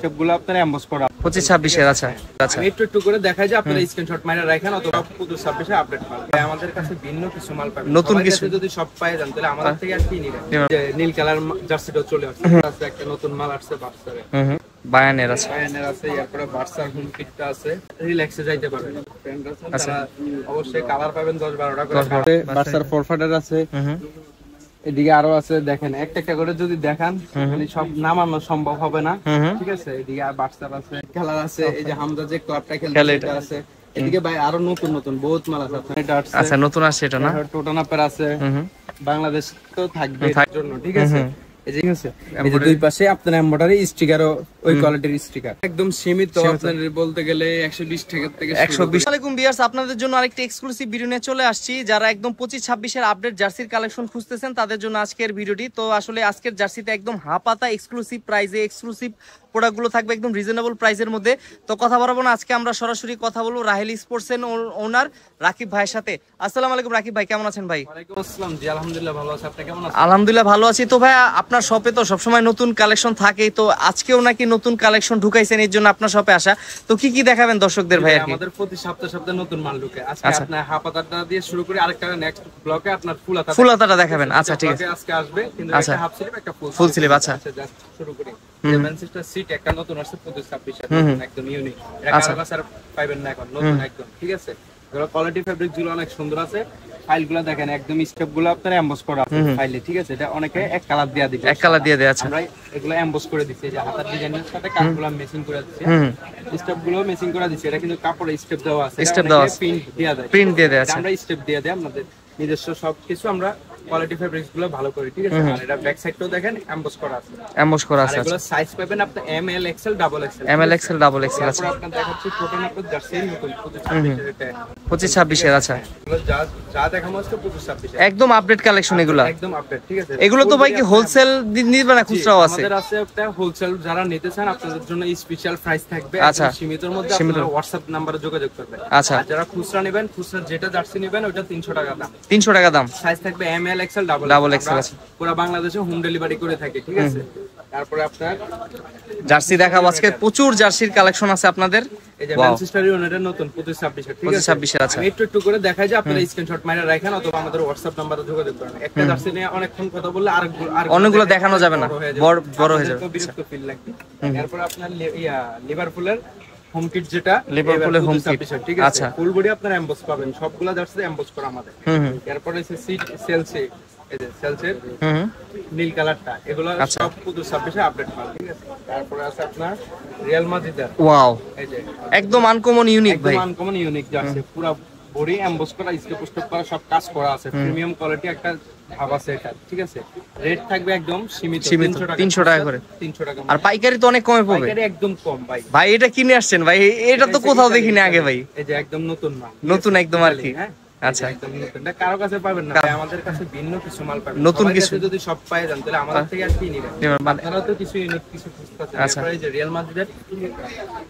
স্টেপগুলো আপনারা এমবস করা 25-26 এর। আচ্ছা আচ্ছা, আমি একটু করে দেখাই যে আপনারা স্ক্রিনশট মাইরা রাখেন অথবা 25-26 এ আপডেট পাবেন। আমাদের কাছে ভিন্ন কিছু মাল পাবেন, নতুন কিছু যদি সব পাই যান তাহলে আমাদের থেকে আর কি নিবেন। যে নীল কালার জার্সিটা চলে আসছে, আছে একটা নতুন মাল আসছে বার্সারে, বায়ানের আছে, বায়ানের আছে, এরপরে বার্সার হোম কিটটা আছে, রিল্যাক্সে যাইতে পারবেন। ফ্রেন্ড আছেন তারা অবশ্যই কালার পাবেন 10-12টা করে। বার্সার ফরফাটার আছে, এদিকে আরো আছে, দেখেন একটা একটা করে যদি দেখান মানে সব নামানো সম্ভব হবে না, ঠিক আছে। এদিকে আর বার্সার আছে, কালার আছে, এই যে হামজা যে ক্লাবটা খেলে এটা আছে। এদিকে ভাই আরো নতুন নতুন বহুত মাল আছে আপনার। এটা আছে, আচ্ছা নতুন আছে এটা না, টোটানাপের আছে, বাংলাদেশ তো থাকবে এর জন্য, ঠিক আছে। এই যে আছে এই যে দুই পাশে আপনার এমব্রয়ডারি স্টিকারও ওই কোয়ালিটির স্টিকার, একদম সীমিত আপনার বলতে গেলে 120 টাকা থেকে 120। আলাইকুম ভিউয়ার্স, আপনাদের জন্য আরেকটা এক্সক্লুসিভ ভিডিও নিয়ে চলে আসছি। যারা একদম 25-26 এর আপডেট জার্সির কালেকশন খুঁজতেছেন তাদের জন্য আজকের ভিডিওটি। তো আসলে আজকের জার্সিতে একদম হাপাতা এক্সক্লুসিভ প্রাইসে এক্সক্লুসিভ প্রোডাক্টগুলো থাকবে একদম রিজনেবল প্রাইসের মধ্যে। তো কথা বলবো না, আজকে আমরা সরাসরি কথা বলবো রাহেল স্পোর্টস এর ওনার রাকিব ভাইয়ের সাথে। আসসালামু আলাইকুম রাকিব ভাই, কেমন আছেন ভাই? ওয়ালাইকুম আসসালাম জি, আলহামদুলিল্লাহ ভালো আছি, আপনি কেমন আছেন? আলহামদুলিল্লাহ ভালো আছি। তো ভাই আপনার শপে তো সবসময় নতুন কালেকশন থাকেই, তো আজকেও নাকি নতুন কালেকশন ঢুকাইছেন, এর জন্য আপনার শপে আসা। তো কি কি দেখাবেন দর্শকদের ভাই? আমাদের প্রতি সপ্তাহে নতুন মাল ঢুকে। আজকে আপনার হাফাতাটা দিয়ে শুরু করি, আরেকটা নেক্সট ব্লকে আপনার ফুলাতাটা দেখাবেন। আচ্ছা ঠিক আছে, আজকে আসবে কিন্তু একটা হাফ স্লিভ একটা ফুল স্লিভ। আচ্ছা জাস্ট শুরু করি। মেনসিস্টার সিট একটা নতুন আসছে 25-26 একদম ইউনিক, এটা কারো কাছে আর পাবেন না এখন, নতুন একদম, ঠিক আছে। এগুলো কোয়ালিটি ফেব্রিক গুলো অনেক সুন্দর আছে। ফাইলগুলো দেখেন একদম স্টেপগুলো আপনারা এমবস করা আছে ফাইলে, ঠিক আছে। এটা অনেকে এক কালার দিয়ে দিবে, এক কালার দিয়ে দেয়। আচ্ছা আমরা এগুলো এমবস করে দিছি, যে হাতার ডিজাইনের সাথে কাটগুলো ম্যাচিং করে দিছি, স্টেপগুলো ম্যাচিং করে দিছি। এটা কিন্তু কাপড়ে স্টেপ দেওয়া আছে, স্টেপ দেওয়া আছে, প্রিন্ট দিয়ে দেয়। আছে, আমরা স্টেপ দিয়ে দেই, আমাদের নিজস্ব সবকিছু আমরা কোয়ালিটি ফেব্রিক্স গুলো ভালো করি, ঠিক আছে। আর এটা ব্যাক সাইডটাও দেখেন এমবস করা আছে, এমবস করা আছে। এগুলো সাইজ পাবেন আপনি M L XL double XL, M L XL double XL. আচ্ছা আপনারা দেখাচ্ছি টোটানাপের জার্সি নতুন 25-26 এর। আচ্ছা এগুলো যা দেখানো হচ্ছে 25-26 একদম আপডেট কালেকশন, এগুলো একদম আপডেট, ঠিক আছে। এগুলো তো ভাই কি হোলসেল নিবে না খুচরাও আছে? আমাদের আছে একটা হোলসেল, যারা নিতে চান আপনাদের জন্য স্পেশাল প্রাইস থাকবে। আচ্ছা সীমিতর মধ্যে আপনারা WhatsApp নম্বরে যোগাযোগ করবেন। আচ্ছা আর যারা খুচরা নেবেন, খুচরা যেটা জার্সি নেবেন ওটা 300 টাকা দাম, 300 টাকা দাম। সাইজ থাকবে M L XL double XL. পুরো বাংলাদেশে হোম ডেলিভারি করে থাকে, ঠিক আছে। তারপরে আপনার জার্সি দেখাবো আজকে, প্রচুর জার্সির কালেকশন আছে আপনাদের। এই যে ম্যানচেস্টার ইউনাইটেড নতুন 25-26 এর, ঠিক আছে। 25-26 এর। আচ্ছা আমি একটু করে দেখাই যে আপনারা স্ক্রিনশট মাইরা রাখেন অথবা আমাদের WhatsApp নম্বরে যোগাযোগ করেন। একটা জার্সি নিয়ে অনেকক্ষণ কথা বললে আর অনেকগুলো দেখানো যাবে না, বড় হয়ে যাবে, বিরক্ত ফিল লাগবে। এরপর আপনার লিভারপুলের হোম কিট, যেটা লিভারপুলের হোম কিট, ঠিক আছে। ফুল বডি আপনারা এমবস পাবেন, সবগুলা জার্সি এমবস করা আমাদের। এরপর হচ্ছে সিট সেলসে, এই যে সেলসের নীল কালারটা, এগুলো সব 25-26 এ আপডেট মাল, ঠিক আছে। তারপরে আছে আপনার রিয়াল মাদ্রিদের, ওয়াও এই যে একদম আনকমন ইউনিক ভাই, একদম আনকমন ইউনিক জার্সি, পুরো বডি এমবস করা, স্টেপ করা, সব কাজ করা আছে, প্রিমিয়াম কোয়ালিটি একটা ভাব আছে এটা, ঠিক আছে। রেট থাকবে একদম সীমিত 300 টাকা করে, 300 টাকা। আর পাইকারি তো অনেক কমে পাবে, পাইকারি একদম কম ভাই। ভাই এটা কিনে আসছেন ভাই, এটা তো কোথাও দেখিনি আগে ভাই, এই যে একদম নতুন মাল, নতুন একদম আর কি। আচ্ছা একদম নতুন, এটা কারো কাছে পাবেন না, আমাদের কাছে ভিন্ন কিছু মাল পাবেন, নতুন কিছু যদি সব পাই যান তাহলে আমাদের থেকে আর কি নিবেন। আপনারা তো কিছু ইউনিক কিছু খুঁজতেছেন। তারপরে এই যে রিয়াল মাদ্রিদের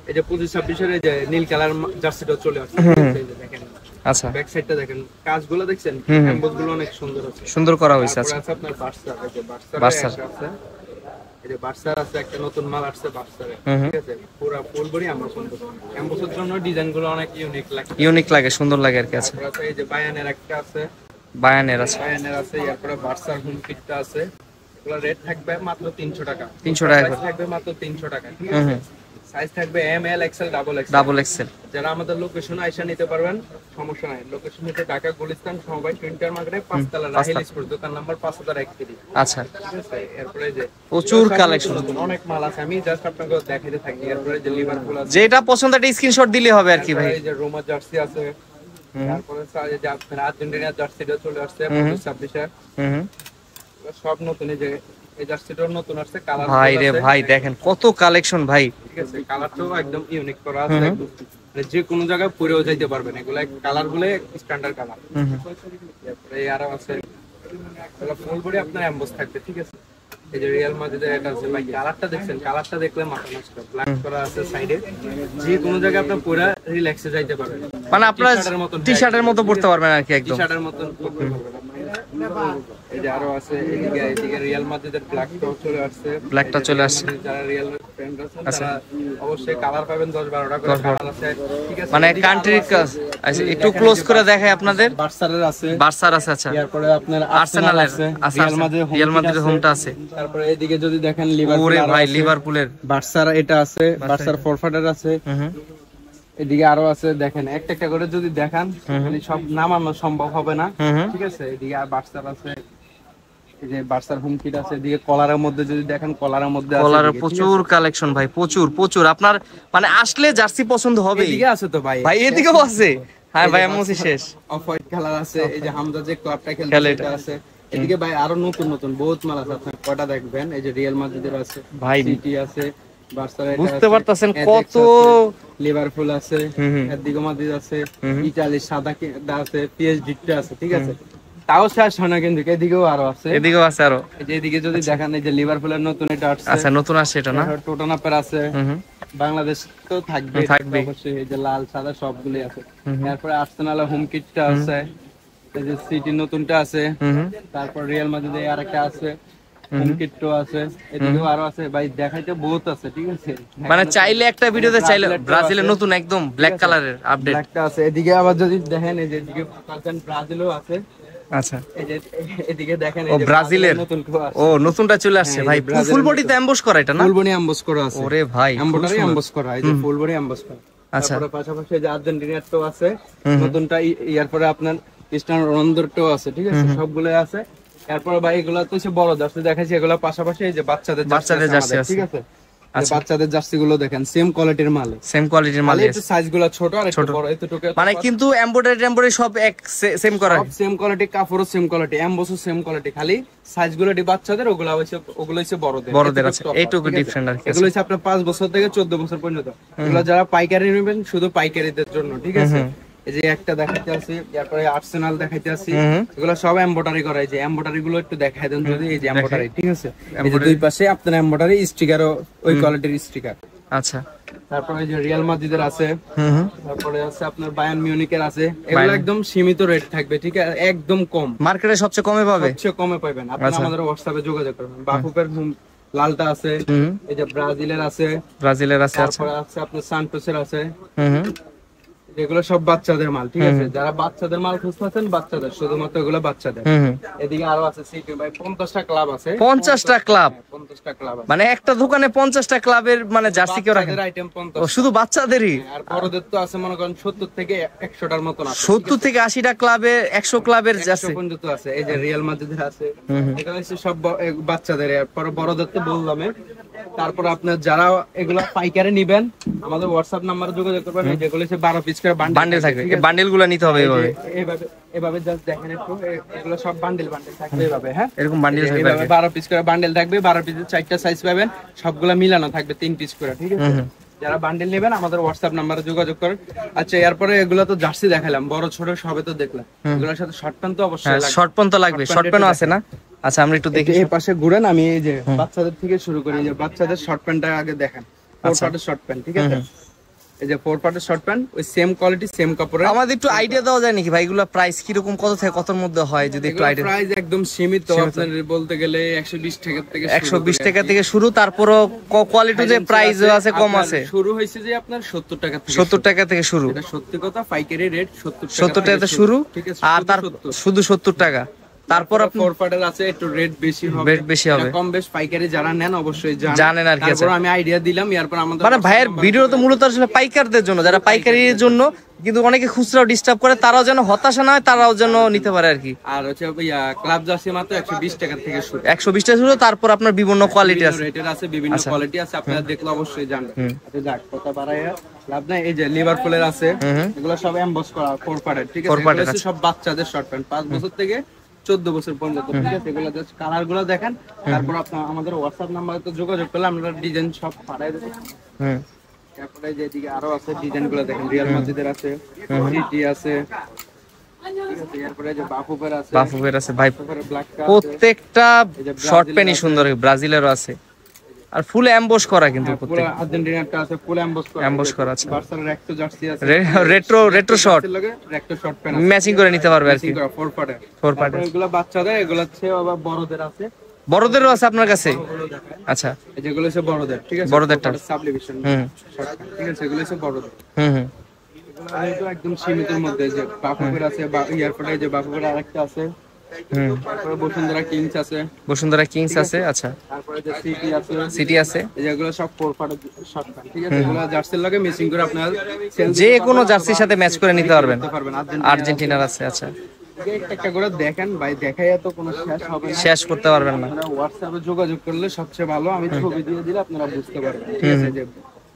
এই যে 25-26 এর এই যে নীল কালার জার্সিটা চলে আসছে, এই যে দেখেন। আচ্ছা ব্যাক সাইডটা দেখেন, কাজগুলো দেখছেন, এমবসগুলো অনেক সুন্দর আছে, সুন্দর করা হয়েছে। আচ্ছা আছে আপনার বার্সা, এই যে বার্সা আছে, এই যে বার্সা আছে, একটা নতুন মাল আসছে বার্সারে, ঠিক আছে। পুরো ফুল বডি আমরা সুন্দর, এমবসের জন্য ডিজাইনগুলো অনেক ইউনিক লাগে, সুন্দর লাগে আর কি। আছে এই যে বায়ানের একটা আছে, বায়ানের আছে, এরপরে বার্সার হোম কিটটা আছে। এগুলো রেট থাকবে মাত্র 300 টাকা, 300 টাকা থাকবে, মাত্র 300 টাকা, ঠিক আছে। সাইজ থাকবে M L XL double XL. যারা আমাদের লোকেশন আইসা নিতে পারবেন, সমস্যা নাই। লোকেশন হচ্ছে ঢাকা গুলিস্তান সমবায় টুইন্টার মার্কেটে 5 তলা রাহেল স্পোর্টস, দোকান নাম্বার 5031। আচ্ছা ঠিক আছে। এরপরে যে প্রচুর কালেকশন, অনেক মাল আছে, আমি জাস্ট আপনাকে দেখাইতে থাকি। এরপরে যে লিভারপুল আছে, যেটা পছন্দ একটা স্ক্রিনশট দিলে হবে আর কি ভাই। এই যে রোমা জার্সি আছে, তারপরে এই যে আপনার আর্জেন্টিনার জার্সিটা চলে আসছে 25-26 এর, সব নতুন। এই যে এই জার্সিটাও নতুন আসছে, কালার ভাই রে ভাই দেখেন কত কালেকশন ভাই, ঠিক আছে। কালারটাও একদম ইউনিক করা আছে, যে কোনো জায়গায় পরেও যাইতে পারবেন। এগুলা কালারগুলো স্ট্যান্ডার্ড কালার। তারপরে আরো আছে, এগুলো ফুল বডি আপনার এমবস থাকবে, ঠিক আছে। এই যে রিয়াল মাদ্রিদের এটা আছে ভাই, কালারটা দেখছেন, কালারটা দেখলে মাথা নষ্ট। ব্ল্যাক করা আছে সাইডে, যে কোনো জায়গায় আপনি পুরো রিল্যাক্সে যাইতে পারবেন, মানে আপনার টি-শার্টের মতো পড়তে পারবেন আর কি, একদম টি-শার্টের মতন পড়তে পারবেন। এই যে আরো আছে, এদিকে রিয়াল মাদ্রিদের ব্ল্যাকটাও চলে আসছে। ব্ল্যাকটা চলে আসছে। যারা রিয়াল ফ্যান আছেন তারা অবশ্যই কালার পাবেন 10-12টা করে কালার আছে, ঠিক আছে। মানে কান্ট্রি আচ্ছা একটু ক্লোজ করে দেখাই আপনাদের। বার্সারের আছে, বার্সার আছে, আচ্ছা। তারপরে আপনার আর্সেনালের আছে, আছে, রিয়াল মাদ্রিদের হোমটা আছে। তারপরে এদিকে যদি দেখেন লিভারপুল, ওরে ভাই লিভারপুলের বার্সার এটা আছে, বার্সার ফরফার্ডার আছে। এদিকে আরো আছে, দেখেন একটা একটা করে যদি দেখান মানে সব নামানো সম্ভব হবে না, ঠিক আছে। এদিকে আর বার্সার আছে, এই যে বার্সার হোম কিট আছে। এদিকে কলারের মধ্যে যদি দেখেন, কলারের মধ্যে আছে, কলারের প্রচুর কালেকশন ভাই, প্রচুর প্রচুর। আপনার মানে আসলে জার্সি পছন্দ হবে। এদিকে আছে তো ভাই, ভাই এদিকেও আছে। হ্যাঁ ভাই আমি শেষ। অফ হোয়াইট কালার আছে, এই যে হামজা যে ক্লাবটা খেলে এটা আছে। এদিকে ভাই আরো নতুন নতুন বহুত মাল আছে, আপনি কয়টা দেখবেন। এই যে রিয়াল মাদ্রিদের আছে ভাই, সিটি আছে, বার্সার এটা বুঝতে পারতেছেন কত, লিভারপুল আছে, এদিকে মাদ্রিদ আছে, ইতালি সাদা আছে, পিএসজি আছে, ঠিক আছে। তাও শেষ হয় না কিন্তু, এদিকেও আরো আছে, এদিকেও আছে আরো। এই যে এদিকে যদি দেখেন, এই যে লিভারপুলের নতুন এটা আসছে, আচ্ছা নতুন আসছে এটা না, টোটানাপের আছে, বাংলাদেশ তো থাকবে অবশ্যই। এই যে লাল সাদা সবগুলোই আছে। তারপরে আর্সেনালের হোম কিটটা আছে, এই যে সিটি নতুনটা আছে, তারপর রিয়াল মাদ্রিদের আরেকটা আছে, হোম কিটও আছে, এদিকেও আরো আছে ভাই, দেখাইতে বহুত আছে, ঠিক আছে। মানে চাইলে একটা ভিডিওতে চাইলে ব্রাজিলের নতুন একদম ব্ল্যাক কালারের আপডেট ব্ল্যাকটা আছে। এদিকে আবার যদি দেখেন, এই যে এদিকে ব্রাজিলও আছে, আচ্ছা। এই যে এদিকে দেখেন, ও ব্রাজিলের নতুন ও নতুনটা চলে আসছে ভাই, ফুল বডিতে এমবস করা এটা না, ফুল বডি এমবস করা আছে। ওরে ভাই এমবডারি এমবস করা, এই যে ফুল বডি এমবস করা। আচ্ছা। তারপরে পাশাপাশি এই যে আর্জেন্টিনারটাও আছে নতুনটা, এরপরে আপনার ক্রিস্টিয়ানো রোনালদোরটাও আছে, ঠিক আছে, সবগুলো আছে। এরপরে ভাই এগুলা তো হচ্ছে বড় জার্সি দেখাচ্ছি, এগুলা পাশাপাশি এই যে বাচ্চাদের জার্সি আছে, ঠিক আছে। বাচ্চাদের জার্সি গুলো দেখেন, সেম কোয়ালিটির মাল, সেম কোয়ালিটির মাল, একটু সাইজ গুলো ছোট আর একটু বড়, এতটুকু মানে কিন্তু এমব্রয়ডারি সব এক সেম করা, সেম কোয়ালিটি, কাপড়ও সেম কোয়ালিটি, এমবসও সেম কোয়ালিটি, খালি সাইজ গুলো বাচ্চাদের, ওগুলো হচ্ছে বড়দের আছে, এইটুকু ডিফারেন্ট আর কি। এগুলো হচ্ছে আপনার 5 বছর থেকে 14 বছর পর্যন্ত। এগুলো যারা পাইকারি নেবেন শুধু পাইকারিদের জন্য, ঠিক আছে। এই যে একটা দেখাইতে আছি, তারপরে আর্সেনাল দেখাইতে আছি, এগুলো সব এমব্রয়ডারি করা। এই যে এমব্রয়ডারি গুলো একটু দেখাই দেন যদি, এই যে এমব্রয়ডারি, ঠিক আছে। এই যে দুই পাশে আপনার এমব্রয়ডারি স্টিকারও ওই কোয়ালিটির স্টিকার। আচ্ছা। তারপরে এই যে রিয়াল মাদ্রিদের আছে, তারপরে আছে আপনার বায়ার্ন মিউনিকের আছে। এগুলো একদম সীমিত রেট থাকবে, ঠিক আছে, একদম কম, মার্কেটে সবচেয়ে কমে পাবে, সবচেয়ে কমে পাবেন। আপনি আমাদের হোয়াটসঅ্যাপে যোগাযোগ করবেন। বাফুফের লালটা আছে, এই যে ব্রাজিলের আছে, তারপরে আছে আপনার সান্টোসের আছে। এগুলো সব বাচ্চাদের মাল, ঠিক আছে। যারা বাচ্চাদের মাল খুঁজতেছেন, বাচ্চাদের শুধুমাত্র এগুলো বাচ্চাদের। এদিকে আরো আছে সিটি ভাই, 50টা ক্লাব আছে, 50টা ক্লাব, 50টা ক্লাব আছে। মানে একটা দোকানে 50টা ক্লাবের মানে জার্সি কেউ রাখে, আইটেম 50। ও শুধু বাচ্চাদেরই, আর বড়দের তো আছে মনে করেন 70 থেকে 100টার মতন আছে, 70 থেকে 80টা ক্লাবে 100 ক্লাবের জার্সি পর্যন্ত আছে। এই যে রিয়াল মাদ্রিদের আছে, এগুলো হচ্ছে সব বাচ্চাদের। এরপর বড়দের তো বললাম। তারপর আপনার যারা এগুলো পাইকারি নেবেন, আমাদের হোয়াটসঅ্যাপ নাম্বারে যোগাযোগ করবেন। যেগুলো হচ্ছে 12 পিস করে বান্ডেল থাকবে, এই বান্ডেলগুলো নিতে হবে এভাবে জাস্ট দেখেন একটু, এগুলো সব বান্ডেল থাকবে এভাবে, হ্যাঁ এরকম বান্ডেল থাকবে, 12 পিস করে বান্ডেল থাকবে, 12 পিসের 4টা সাইজ পাবেন, সবগুলা মিলানো থাকবে 3 পিস করে, ঠিক আছে। যারা বান্ডেল নেবেন আমাদের হোয়াটসঅ্যাপ নাম্বারে যোগাযোগ করেন। আচ্ছা, এরপরে এগুলো তো জার্সি দেখালাম, বড় ছোট সবে তো দেখলাম, এগুলোর সাথে শর্ট প্যান্ট তো অবশ্যই লাগবে, শর্ট প্যান্ট তো লাগবে, শর্ট প্যান্টও আছে না। আচ্ছা আমরা একটু দেখি, এই পাশে ঘুরেন, আমি এই যে বাচ্চাদের থেকে শুরু করি। যে বাচ্চাদের শর্ট প্যান্টটা আগে দেখেন, 4 পার্টের শর্ট প্যান্ট, ঠিক আছে। এই যে 4 পার্টের শর্ট প্যান্ট, ওই সেম কোয়ালিটি সেম কাপড়ের। আমাদের একটু আইডিয়া দেওয়া যায় নাকি ভাই, এগুলো প্রাইস কি রকম, কত থেকে কতর মধ্যে হয় যদি একটু আইডিয়া? প্রাইস একদম সীমিত, আপনার বলতে গেলে 120 টাকা থেকে 120 টাকা থেকে শুরু, তারপরও কোয়ালিটি যে প্রাইস আছে কম আছে। শুরু হইছে যে আপনার 70 টাকা থেকে, 70 টাকা থেকে শুরু, এটা সত্যি কথা, পাইকারি রেট 70 টাকা থেকে শুরু, ঠিক আছে। আর তার শুধু 70 টাকা। তারপর আপনি 4 পার্টের আছে, একটু রেট বেশি হবে, কম বেশ পাইকারি যারা নেন অবশ্যই জানেন আর কি। তারপর আমি আইডিয়া দিলাম, এরপর আমাদের মানে ভাইয়ের ভিডিও তো মূলত আসলে পাইকারদের জন্য, যারা পাইকারির জন্য, কিন্তু অনেকে খুচরাও ডিস্টার্ব করে, তারাও যেন হতাশা না হয়, তারাও যেন নিতে পারে আর কি। আর হচ্ছে ক্লাব জার্সি মাত্র 120 টাকা থেকে শুরু, 120 টাকা শুরু। তারপর আপনার বিভিন্ন কোয়ালিটি আছে, রেটের আছে, বিভিন্ন কোয়ালিটি আছে, আপনারা দেখলে অবশ্যই জানবেন। আচ্ছা যাক, কথা বাড়ায়া লাভ নাই। এই যে লিভারপুলের আছে, এগুলো সব এমবস করা 4 পার্টের, ঠিক আছে। এগুলো সব বাচ্চাদের শর্ট প্যান্ট, 5 বছর থেকে 14 বছর পর্যন্ত, ঠিক আছে। এগুলো জাস্ট কালার গুলো দেখেন, তারপর আপনার আমাদের হোয়াটসঅ্যাপ নাম্বারে তো যোগাযোগ করলে আমরা ডিজাইন সব পাঠাই দেব। তারপরে যে এদিকে আরো আছে, ডিজাইন গুলো দেখেন, রিয়াল মাদ্রিদের আছে, সিটি আছে, ঠিক আছে। এরপরে যে বাফুফের আছে ভাই, প্রত্যেকটা শর্ট প্যান্টই সুন্দর, ব্রাজিলেরও আছে। আর ফুল এমবস করা কিন্তু পুরো প্রত্যেক আর্জেন্টিনাটা আছে ফুল এমবস করা আছে। বার্সার একটা জার্সি আছে রেট্রো শর্ট একটা শর্ট প্যান্ট ম্যাচিং করে নিতে পারবে আর কি, ফোর পার্টে। এগুলো বাচ্চাদের, এগুলো হচ্ছে আবার বড়দের আছে, বড়দেরও আছে আপনার কাছে? আচ্ছা, যেগুলো হচ্ছে বড়দের, ঠিক আছে, বড়দেরটা সাবলিভিশন, ঠিক আছে, এগুলো হচ্ছে বড়দের। হুম এগুলো একদম সীমিতের মধ্যে, যে বাফুফের আছে, এয়ারপোর্টে যে বাফুফের আরেকটা আছে, তারপরে বসুন্ধরা কিংস আছে, বসুন্ধরা কিংস আছে। আচ্ছা, তারপরে যে সিটি আছে, সিটি আছে। যেগুলো সব ফোর পার্টের শর্ট প্যান্ট, ঠিক আছে, এগুলো জার্সির লাগে মেসিং করে আপনার যে কোনো জার্সির সাথে ম্যাচ করে নিতে পারবেন। আর্জেন্টিনা আর্জেন্টিনার আছে। আচ্ছা, একটা করে দেখেন ভাই, দেখাই তো কোনো শেষ হবে না, শেষ করতে পারবেন না। আপনারা হোয়াটসঅ্যাপে যোগাযোগ করলে সবচেয়ে ভালো, আমি ছবি দিয়ে দিলে আপনারা বুঝতে পারবেন, ঠিক আছে, যে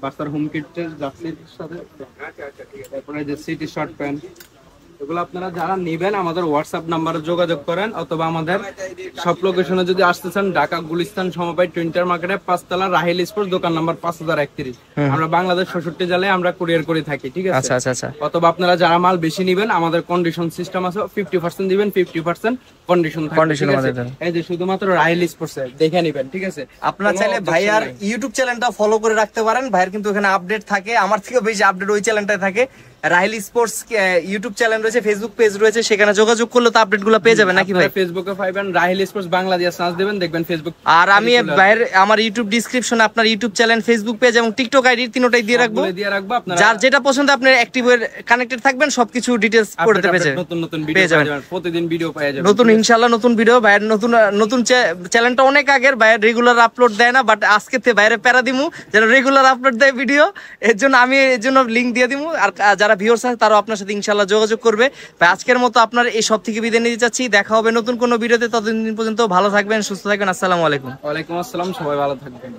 বার্সার হোম কিটের জার্সির সাথে, তারপরে যে সিটি শর্ট প্যান্ট, এগুলো আপনারা যারা নেবেন আমাদের হোয়াটসঅ্যাপ নাম্বারে যোগাযোগ করেন, অথবা আমাদের সব লোকেশনে যদি আসতে চান, ঢাকা গুলিস্তান সমবায় টুইন্টার মার্কেটে 5 তলা রাহিল স্পোর্টস, দোকান নাম্বার 5031। আমরা বাংলাদেশ 66 জেলায় আমরা কুরিয়ার করে থাকি, ঠিক আছে। আচ্ছা আচ্ছা আচ্ছা। অথবা আপনারা যারা মাল বেশি নেবেন, আমাদের কন্ডিশন সিস্টেম আছে, 50% দিবেন, 50% কন্ডিশন থাকবে, ঠিক আছে। এই যে শুধুমাত্র রাহিল স্পোর্টস দেখে নেবেন, ঠিক আছে। আপনারা চাইলে ভাইয়ার ইউটিউব চ্যানেলটা ফলো করে রাখতে পারেন, ভাইয়ার কিন্তু এখানে আপডেট থাকে, আমার থেকেও বেশি আপডেট ওই চ্যানেলটায় থাকে। রাহিল স্পোর্টস ইউটিউব চ্যানেল রয়েছে, ফেসবুক পেজ রয়েছে, সেখানে যোগাযোগ করলে তো আপডেটগুলো পেয়ে যাবেন নাকি ভাই? ফেসবুকে পাবেন রাহিল স্পোর্টস বাংলা দিয়ে সার্চ দিবেন, দেখবেন ফেসবুক। আর আমি ভাইয়ের আমার ইউটিউব ডেসক্রিপশনে আপনার ইউটিউব চ্যানেল, ফেসবুক পেজ এবং টিকটক আইডি তিনটাই দিয়ে রাখবো। আপনারা যার যেটা পছন্দ আপনি অ্যাক্টিভ হয়ে কানেক্টেড থাকবেন, সবকিছু ডিটেইলস পড়তে পেয়ে যাবেন, নতুন নতুন ভিডিও পেয়ে যাবেন, প্রতিদিন ভিডিও পেয়ে যাবেন, নতুন ইনশাআল্লাহ নতুন ভিডিও। ভাইয়ের নতুন চ্যানেলটা অনেক আগের, ভাইয়ের রেগুলার আপলোড দেয় না, বাট আজকে থেকে বাইরে প্যারা দিমু যেন রেগুলার আপলোড দেয় ভিডিও, এর জন্য আমি এর জন্য লিংক দিয়ে দিমু। আর যারা ভিউয়ার্স আছে তারাও আপনার সাথে ইনশাআল্লাহ যোগাযোগ করবে। ভাই আজকের মতো আপনার এই সব থেকে বিদায় নিতে চাচ্ছি, দেখা হবে নতুন কোনো ভিডিওতে, ততদিন পর্যন্ত ভালো থাকবেন, সুস্থ থাকবেন। আসসালামু আলাইকুম। ওয়ালাইকুম আসসালাম, সবাই ভালো থাকবেন।